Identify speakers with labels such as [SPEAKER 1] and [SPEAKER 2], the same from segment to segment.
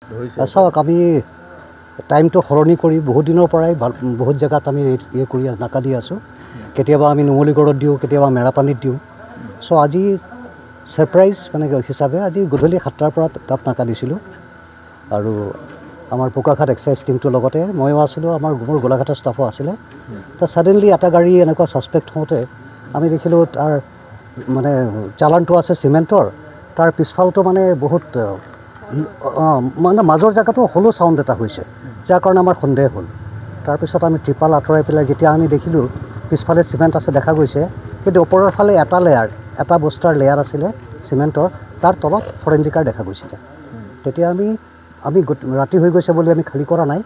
[SPEAKER 1] চাওক আমি টাইমটো সলনি কৰি বহুত দিনৰ পৰাই বহুত জেগাত আমি কৰি নাকা দি আছোঁ। কেতিয়াবা আমি নুমলীগড়ত দিওঁ, কেতিয়াবা মেৰাপানীত দিওঁ। চ' আজি ছাৰপ্ৰাইজ মানে হিচাপে আজি গধূলি 7টাৰ পৰা তাত নাকা দিছিলোঁ আৰু আমাৰ বোকাখাট এক্সাইজ টিমটোৰ লগতে ময়ো আছিলোঁ, আমাৰ মোৰ গোলাঘাটৰ ষ্টাফো আছিলে। তো ছাডেনলি এটা গাড়ী এনেকুৱা ছাছপেক্ট হওঁতে আমি দেখিলোঁ তাৰ মানে চালানটো আছে চিমেণ্টৰ, তাৰ পিছফালটো মানে বহুত মানে মাজৰ জেগাটো হলো চাউণ্ড এটা হৈছে, যাৰ কাৰণে আমাৰ সন্দেহ হ'ল। তাৰপিছত আমি ত্ৰিপাল আঁতৰাই পেলাই যেতিয়া আমি দেখিলোঁ পিছফালে চিমেণ্ট আছে দেখা গৈছে, কিন্তু ওপৰৰ ফালে এটা বস্তাৰ লেয়াৰ আছিলে চিমেণ্টৰ, তাৰ তলত ফৰেণ্ডিকাৰ দেখা গৈছিলে। তেতিয়া আমি ৰাতি হৈ গৈছে বুলি আমি খালী কৰা নাই,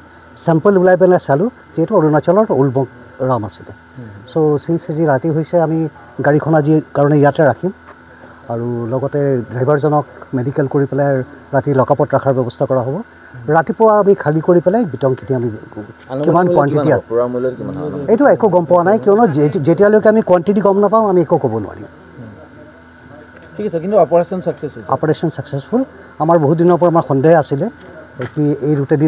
[SPEAKER 1] চেম্পল ওলাই পেলাই চালোঁ, যিহেতু অৰুণাচলৰ উলবক ৰাম আছিলে। চ' চিন্স আজি ৰাতি হৈছে, আমি গাড়ীখন আজি কাৰণে ইয়াতে ৰাখিম আৰু লগতে ড্ৰাইভাৰজনক মেডিকেল কৰি পেলাই ৰাতি লকআপত ৰখাৰ ব্যৱস্থা কৰা হ'ব। ৰাতিপুৱা আমি খালী কৰি পেলাই বিতংখিনি আমি কিমান কোৱান্টিটি আছে এইটো একো গম পোৱা নাই, কিয়নো যেতিয়ালৈকে আমি কোৱান্টিটি গম নাপাওঁ আমি একো ক'ব নোৱাৰিম।
[SPEAKER 2] ঠিক আছে, কিন্তু
[SPEAKER 1] অপাৰেশ্যন ছাকচেছফুল। আমাৰ বহুত দিনৰ পৰা আমাৰ সন্দেহ আছিলে কি এই ৰুটেদি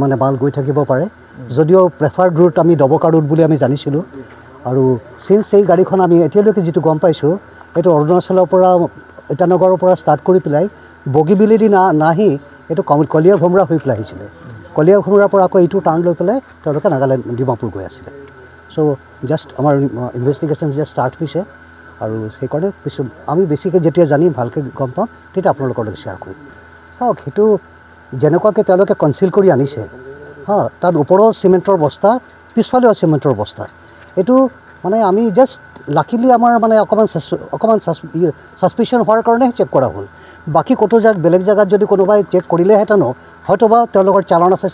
[SPEAKER 1] মানে মাল গৈ থাকিব পাৰে, যদিও প্ৰেফাৰ্ড ৰুট আমি ডবকা ৰুট বুলি আমি জানিছিলোঁ। আৰু চিন্স এই গাড়ীখন আমি এতিয়ালৈকে যিটো গম পাইছোঁ, এইটো অৰুণাচলৰ পৰা ইটানগৰৰ পৰা ষ্টাৰ্ট কৰি পেলাই বগীবিলেদি নাহি এইটো কলীয়া ভোমৰা হৈ পেলাই আহিছিলে। কলীয়া ভোমৰাৰ পৰা আকৌ এইটো টাৰ্ণ লৈ পেলাই তেওঁলোকে নাগালেণ্ড ডিমাপুৰ গৈ আছিলে। চ' জাষ্ট আমাৰ ইনভেষ্টিগেশ্যন যে ষ্টাৰ্ট হৈছে আৰু সেইকাৰণে আমি বেছিকৈ যেতিয়া জানিম ভালকৈ গম পাম তেতিয়া আপোনালোকৰ লগত শ্বেয়াৰ কৰিম। চাওক, সেইটো যেনেকুৱাকৈ তেওঁলোকে কনচিল কৰি আনিছে, তাত ওপৰৰ চিমেণ্টৰ বস্তা, পিছফালেও চিমেণ্টৰ বস্তা, এইটো মানে আমি জাষ্ট লাকিলি আমাৰ মানে অকণমান ছাছপিচিয়ন হোৱাৰ কাৰণেহে চেক কৰা হ'ল। বাকী ক'তো বেলেগ জেগাত যদি কোনোবাই চেক কৰিলেহেঁতেনো হয়তোবা তেওঁলোকৰ চালান আছে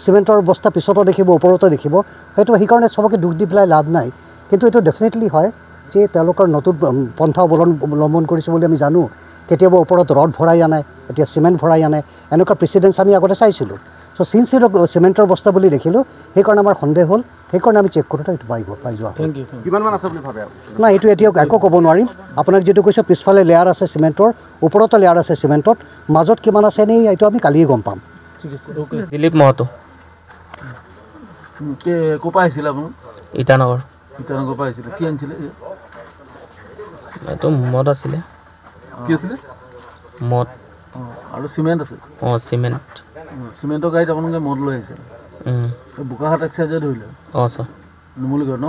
[SPEAKER 1] চিমেণ্টৰ বস্তা পিছতো দেখিব, ওপৰতো দেখিব, সেইটো সেইকাৰণে চবকে দুখ দি পেলাই লাভ নাই। কিন্তু এইটো ডেফিনেটলি হয় যে তেওঁলোকৰ নতুন পন্থা অৱলম্বন কৰিছে বুলি আমি জানো। কেতিয়াবা ওপৰত ৰড ভৰাই আনে, এতিয়া চিমেণ্ট ভৰাই আনে, এনেকুৱা প্ৰেচিডেঞ্চ আমি আগতে চাইছিলোঁ। চ' চিন্স এইটো চিমেণ্টৰ বস্তা বুলি দেখিলোঁ, সেইকাৰণে আমাৰ সন্দেহ হ'ল, সেইকাৰণে আমি চেক কৰোঁতে এইটো পাই যোৱা হ'ল।
[SPEAKER 3] কিমানমান আছে বুলি ভাবে?
[SPEAKER 1] নাই, এইটো এতিয়া একো ক'ব নোৱাৰিম। আপোনাক যিটো কৈছোঁ পিছফালে লেয়াৰ আছে চিমেণ্টৰ, ওপৰতো লেয়াৰ আছে চিমেণ্টত, মাজত কিমান আছে নে এইটো আমি কালিয়ে গম পাম।
[SPEAKER 2] ঠিক আছে, অ'কে। দিলীপ মহতো ক'ৰ পৰা আহিছিলে আপুনি?
[SPEAKER 4] ইটানগৰ
[SPEAKER 2] পৰা আহিছিলে। কি আনিছিলে?
[SPEAKER 4] এইটো মদ আছিলে।
[SPEAKER 2] কি আছিলে?
[SPEAKER 4] মদ।
[SPEAKER 2] আৰু চিমেণ্ট আছে?
[SPEAKER 4] চিমেণ্ট।
[SPEAKER 2] চিমেণ্টৰ গাড়ীত আপোনালোকে মদ লৈ আহিছে? বোকাখাট এক্সাইজে ধৰিলে?
[SPEAKER 4] ছাৰ।
[SPEAKER 2] নুমলীগড় ন?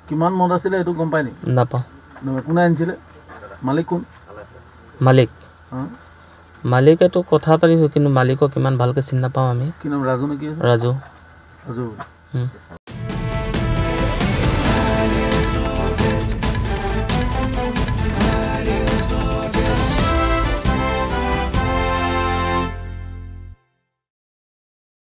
[SPEAKER 2] কিমান মদ আছিলে এইটো গম পায় নেকি?
[SPEAKER 4] নাপাওঁ।
[SPEAKER 2] কোনে আনিছিলে? মালিক কোন?
[SPEAKER 4] মালিকেতো কথা পাতিছোঁ, কিন্তু মালিকক ইমান ভালকৈ চিনি নাপাওঁ আমি।
[SPEAKER 2] কি নাম? ৰাজু নেকি?
[SPEAKER 4] ৰাজু।